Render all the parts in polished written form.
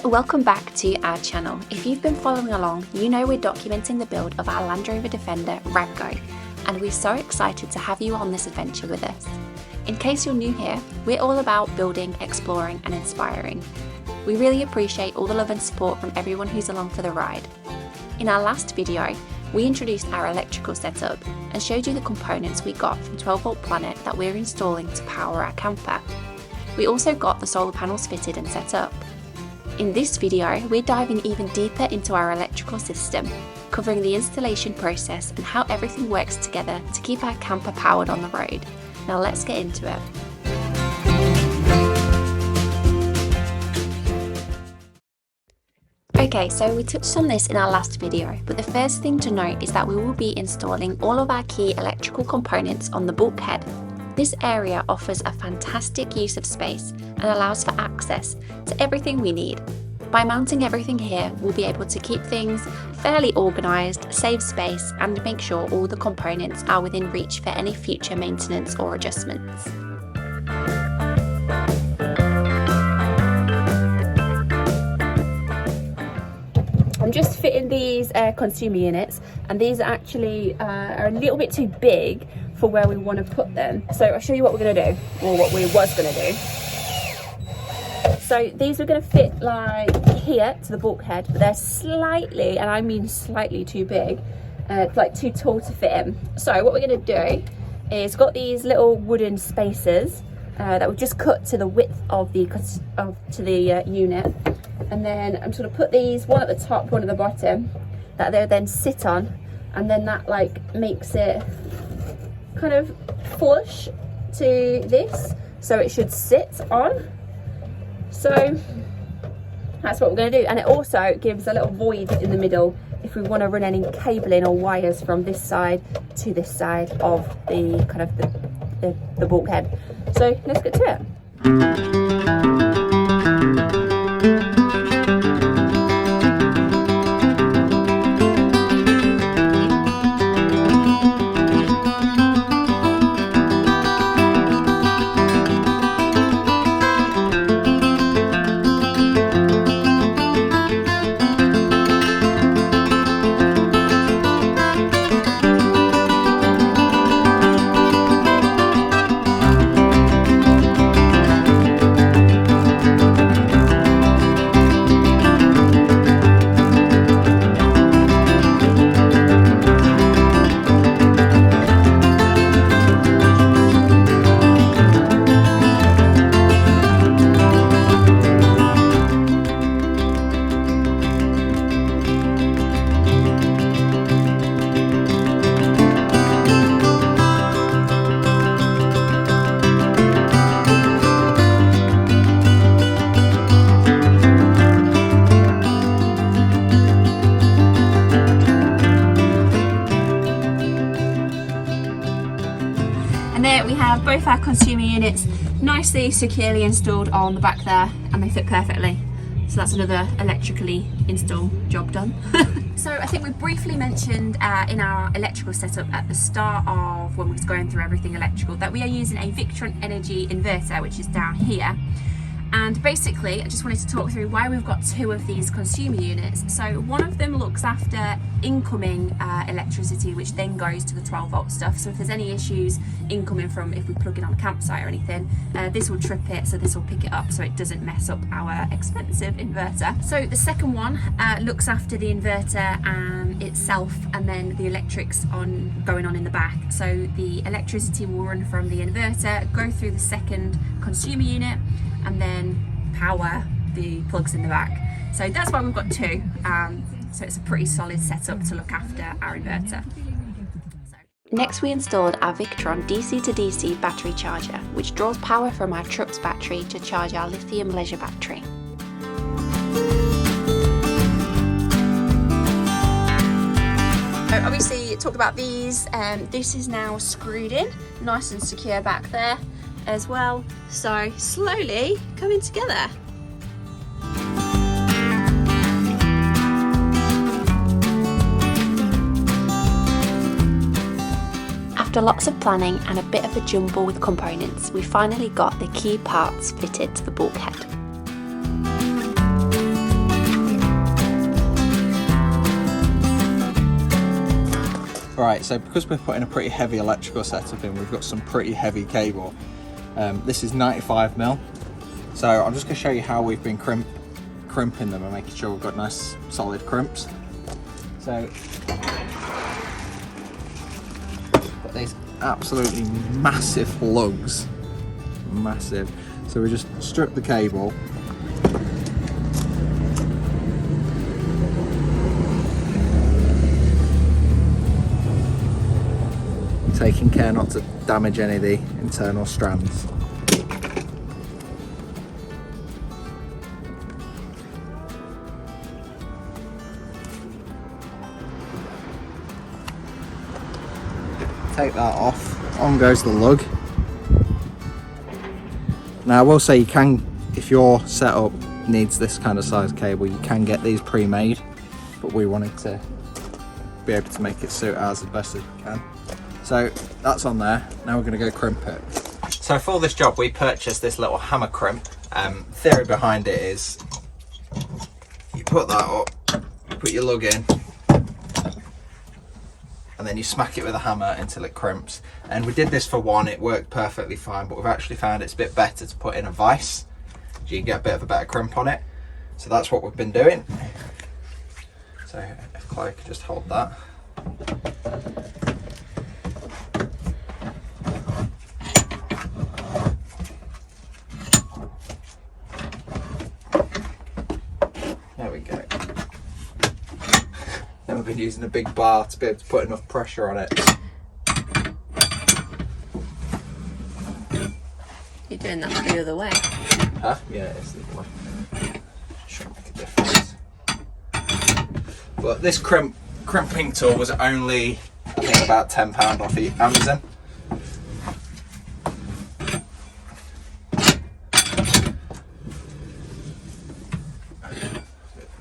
Welcome back to our channel. If you've been following along, you know we're documenting the build of our Land Rover Defender Raggo, and we're so excited to have you on this adventure with us. In case you're new here, we're all about building, exploring and inspiring. We really appreciate all the love and support from everyone who's along for the ride. In our last video, we introduced our electrical setup and showed you the components we got from 12 Volt Planet that we're installing to power our camper. We also got the solar panels fitted and set up. In this video, we're diving even deeper into our electrical system, covering the installation process and how everything works together to keep our camper powered on the road. Now let's get into it. Okay, so we touched on this in our last video, but the first thing to note is that we will be installing all of our key electrical components on the bulkhead. This area offers a fantastic use of space and allows for access to everything we need. By mounting everything here, we'll be able to keep things fairly organised, save space and make sure all the components are within reach for any future maintenance or adjustments. I'm just fitting these consumer units, and these actually are a little bit too big for where we want to put them. So I'll show you what we're going to do, or what we was going to do. So these are going to fit like here to the bulkhead, but they're slightly, and I mean slightly too big, like too tall to fit in. So what we're going to do is got these little wooden spacers that we've just cut to the width of the unit. And then I'm just going to put these, one at the top, one at the bottom, that they'll then sit on, and then that like makes it kind of flush to this, so it should sit on. So that's what we're going to do, and it also gives a little void in the middle if we want to run any cabling or wires from this side to this side of the kind of the bulkhead. So let's get to it. And there we have both our consumer units nicely securely installed on the back there, and they fit perfectly. So that's another electrically installed job done. So I think we briefly mentioned in our electrical setup at the start of when we was going through everything electrical that we are using a Victron Energy inverter, which is down here. And basically I just wanted to talk through why we've got two of these consumer units. So one of them looks after incoming electricity, which then goes to the 12 volt stuff. So if there's any issues incoming from, if we plug in on a campsite or anything, this will trip it, so this will pick it up so it doesn't mess up our expensive inverter. So the second one looks after the inverter and itself, and then the electrics going on in the back. So the electricity will run from the inverter, go through the second consumer unit, and then power the plugs in the back. So that's why we've got two. So it's a pretty solid setup to look after our inverter. Next we installed our Victron DC to DC battery charger, which draws power from our truck's battery to charge our lithium leisure battery. Obviously talked about these, this is now screwed in nice and secure back there as well, so slowly coming together. After lots of planning and a bit of a jumble with components, we finally got the key parts fitted to the bulkhead. Right, so because we're putting a pretty heavy electrical setup in, we've got some pretty heavy cable. This is 95mm. So I'm just going to show you how we've been crimping them and making sure we've got nice solid crimps. So got these absolutely massive lugs, massive. So we just strip the cable. Taking care not to damage any of the internal strands. Take that off, on goes the lug. Now I will say you can, if your setup needs this kind of size cable, you can get these pre-made, but we wanted to be able to make it suit ours as best as we can. So that's on there, now we're going to go crimp it. So for this job we purchased this little hammer crimp. Theory behind it is you put that up, you put your lug in, and then you smack it with a hammer until it crimps. And we did this for one, it worked perfectly fine, but we've actually found it's a bit better to put in a vise, so you can get a bit of a better crimp on it. So that's what we've been doing. So if Chloe could just hold that. There we go. Then we've been using a big bar to be able to put enough pressure on it. You're doing that the other way. Huh? Yeah, it's the other way. Shouldn't make a difference. But this crimping tool was only, I think, about £10 off Amazon.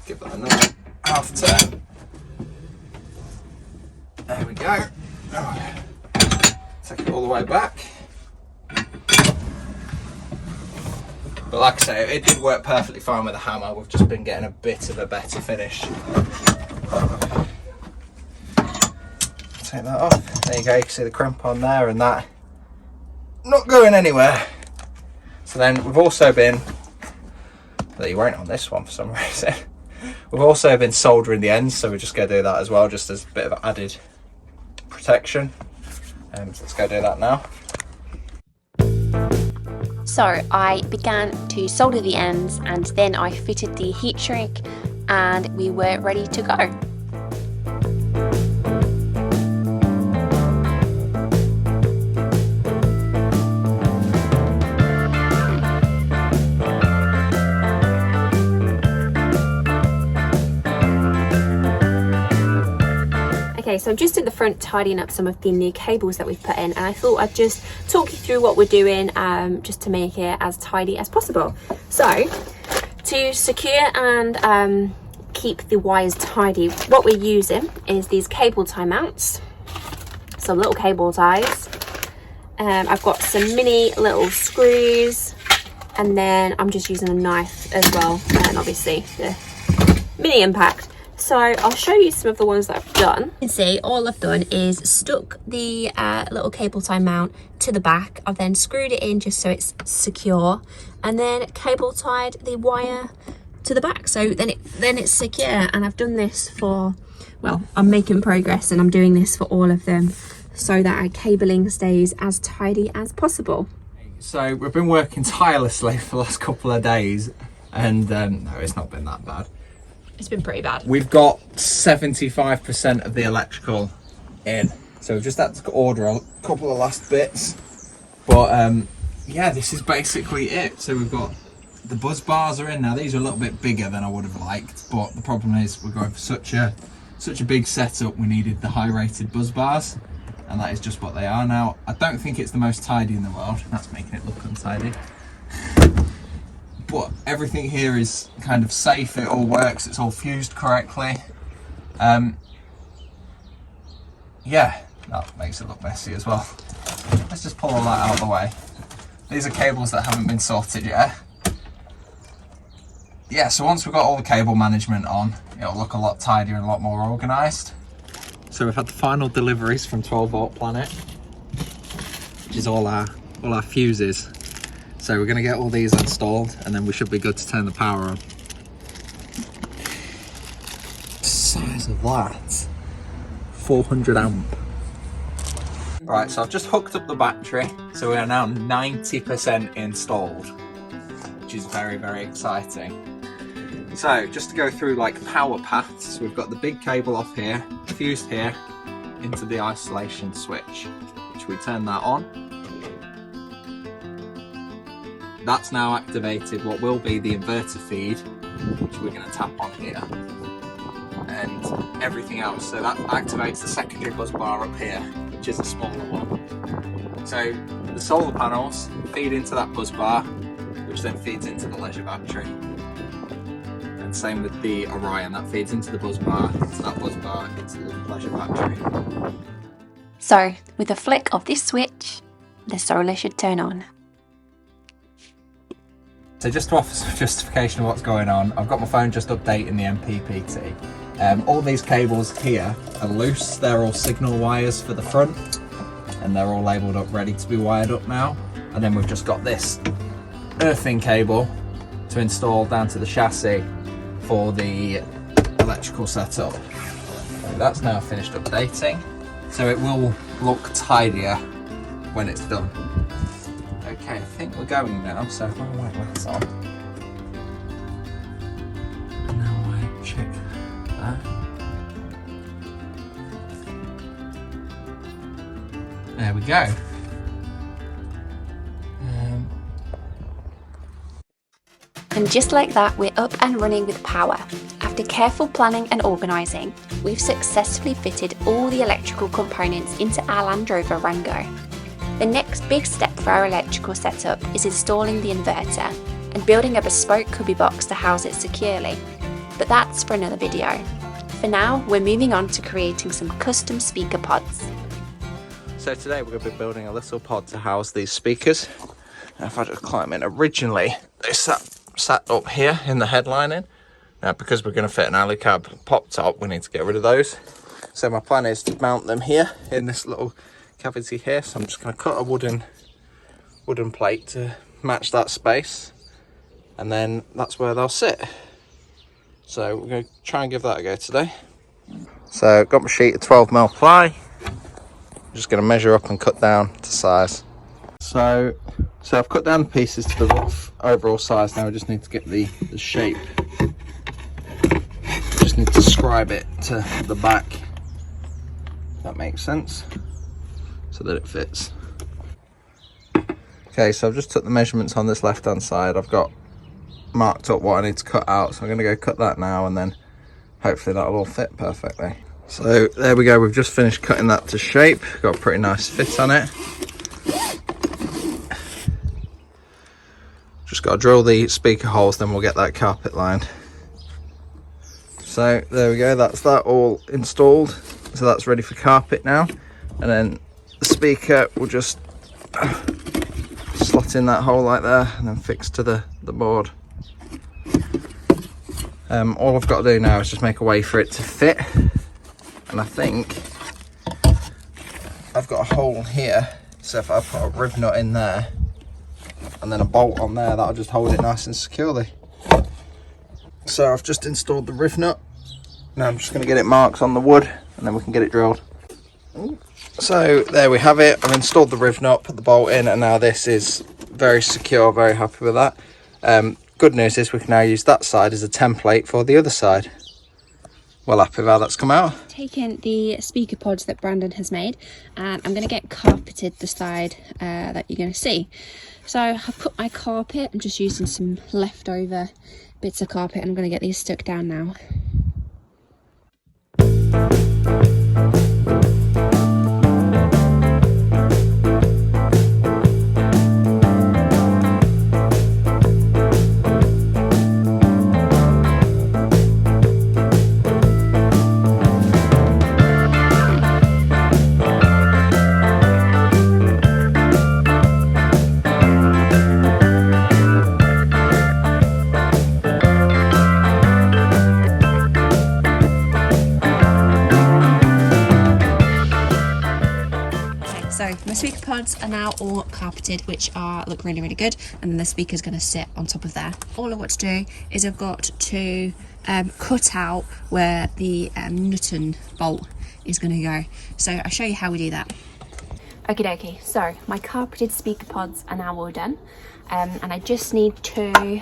Give that another half turn. There we go. Take it all the way back. But like I say, it did work perfectly fine with a hammer. We've just been getting a bit of a better finish. Take that off. There you go, you can see the crimp on there and that. Not going anywhere. So then we've also been, well, you won't on this one for some reason. We've also been soldering the ends, so we're just going to do that as well, just as a bit of added protection. So let's go do that now. So I began to solder the ends and then I fitted the heat shrink and we were ready to go. Okay, so I'm just at the front tidying up some of the new cables that we've put in, and I thought I'd just talk you through what we're doing just to make it as tidy as possible. So to secure and keep the wires tidy, what we're using is these cable tie mounts, some little cable ties. I've got some mini little screws, and then I'm just using a knife as well, and obviously the mini impact. So I'll show you some of the ones that I've done. You can see all I've done is stuck the little cable tie mount to the back. I've then screwed it in just so it's secure, and then cable tied the wire to the back, so then it's secure. And I've done this for, well, I'm making progress and I'm doing this for all of them so that our cabling stays as tidy as possible. So we've been working tirelessly for the last couple of days, and no, it's not been that bad. It's been pretty bad. We've got 75% of the electrical in, so we've just had to order a couple of last bits, but yeah, this is basically it. So we've got the buzz bars are in now. These are a little bit bigger than I would have liked, but the problem is we're going for such a big setup, we needed the high rated buzz bars, and that is just what they are. Now I don't think it's the most tidy in the world, that's making it look untidy, but everything here is kind of safe, it all works, it's all fused correctly. Yeah, that makes it look messy as well. Let's just pull all that out of the way. These are cables that haven't been sorted yet. Yeah, so once we've got all the cable management on, it'll look a lot tidier and a lot more organised. So we've had the final deliveries from 12 Volt Planet, which is all our fuses. So we're going to get all these installed and then we should be good to turn the power on. Size of that, 400 amp. Right, so I've just hooked up the battery, so we are now 90% installed, which is very, very exciting. So just to go through like power paths, we've got the big cable off here, fused here into the isolation switch, which we turn that on. That's now activated what will be the inverter feed, which we're going to tap on here, and everything else. So that activates the secondary bus bar up here, which is a smaller one. So the solar panels feed into that bus bar, which then feeds into the leisure battery. And same with the Orion, that feeds into the bus bar, into that bus bar, into the leisure battery. So, with a flick of this switch, the solar should turn on. So just to offer some justification of what's going on, I've got my phone just updating the MPPT. All these cables here are loose, they're all signal wires for the front, and they're all labelled up ready to be wired up now. And then we've just got this earthing cable to install down to the chassis for the electrical setup. That's now finished updating, so it will look tidier when it's done. Okay, I think we're going now, so if I white lights on. Now I check that. There we go. And just like that, we're up and running with power. After careful planning and organising, we've successfully fitted all the electrical components into our Land Rover Rango. The next big step for our electrical setup is installing the inverter and building a bespoke cubby box to house it securely. But that's for another video. For now, we're moving on to creating some custom speaker pods. So today we're going to be building a little pod to house these speakers. Now if I just climb in, originally they sat up here in the headlining. Now because we're going to fit an alley cab pop top, we need to get rid of those. So my plan is to mount them here in this little cavity here. So I'm just going to cut a wooden plate to match that space, and then that's where they'll sit. So we're going to try and give that a go today. So got my sheet of 12mm ply. I'm just going to measure up and cut down to size. So I've cut down the pieces to the rough overall size. Now I just need to get the shape. Just need to scribe it to the back, if that makes sense, so that it fits. Okay, so I've just took the measurements on this left hand side. I've got marked up what I need to cut out, so I'm going to go cut that now, and then hopefully that'll all fit perfectly. So there we go, we've just finished cutting that to shape. Got a pretty nice fit on it. Just got to drill the speaker holes, then we'll get that carpet lined. So there we go, that's that all installed. So that's ready for carpet now. And then the speaker will just slot in that hole like there and then fix to the board. All I've got to do now is just make a way for it to fit. And I think I've got a hole here, so if I put a rib nut in there and then a bolt on there, that'll just hold it nice and securely. So I've just installed the rib nut. Now I'm just going to get it marked on the wood and then we can get it drilled. So there we have it. I've installed the rib nut, put the bolt in, and now this is very secure, very happy with that. Good news is we can now use that side as a template for the other side. Well happy with how that's come out. Taken the speaker pods that Brandon has made, and I'm going to get carpeted the side that you're going to see. So I've cut my carpet. I'm just using some leftover bits of carpet, and I'm going to get these stuck down now. speaker pods are now all carpeted, which look really, really good. And then the speaker's going to sit on top of there. All I've got to do is I've got to cut out where the nut and bolt is going to go. So I'll show you how we do that. Okie dokie, so my carpeted speaker pods are now all done. And I just need to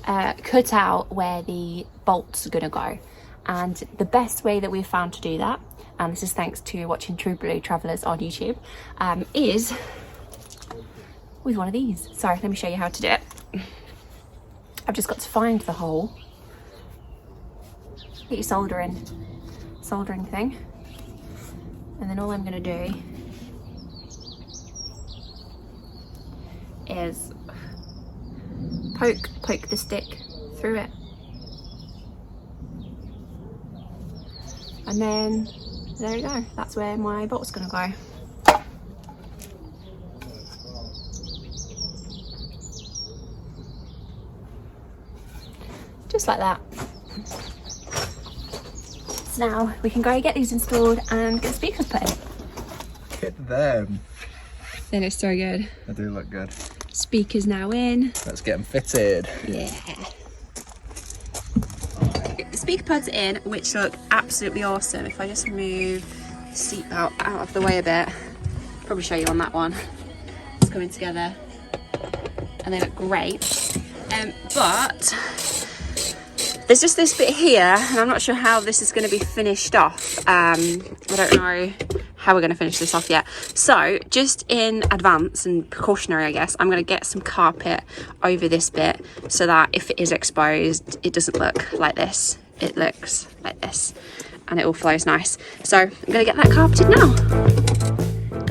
cut out where the bolts are going to go. And the best way that we've found to do that, and this is thanks to watching True Blue Travellers on YouTube, is with one of these. So let me show you how to do it. I've just got to find the hole, get your soldering thing, and then all I'm going to do is poke the stick through it, and then there you go, that's where my bolt's gonna go. Just like that. So now we can go get these installed and get speakers put in. Look at them. They look so good. They do look good. Speakers now in. Let's get them fitted. Yeah. The speaker pods are in, which look absolutely awesome. If I just move the seat belt out of the way a bit, probably show you on that one. It's coming together and they look great. But there's just this bit here, and I'm not sure how this is going to be finished off. I don't know how we're going to finish this off yet. So just in advance and precautionary, I guess, I'm going to get some carpet over this bit so that if it is exposed, it doesn't look like this. It looks like this and it all flows nice. So I'm going to get that carpeted now.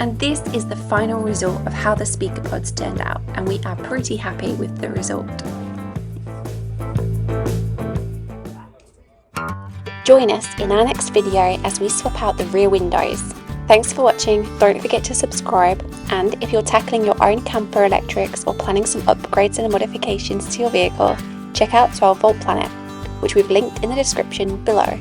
And this is the final result of how the speaker pods turned out, and we are pretty happy with the result. Join us in our next video as we swap out the rear windows. Thanks for watching, don't forget to subscribe, and if you're tackling your own camper electrics or planning some upgrades and modifications to your vehicle, check out 12 Volt Planet, which we've linked in the description below.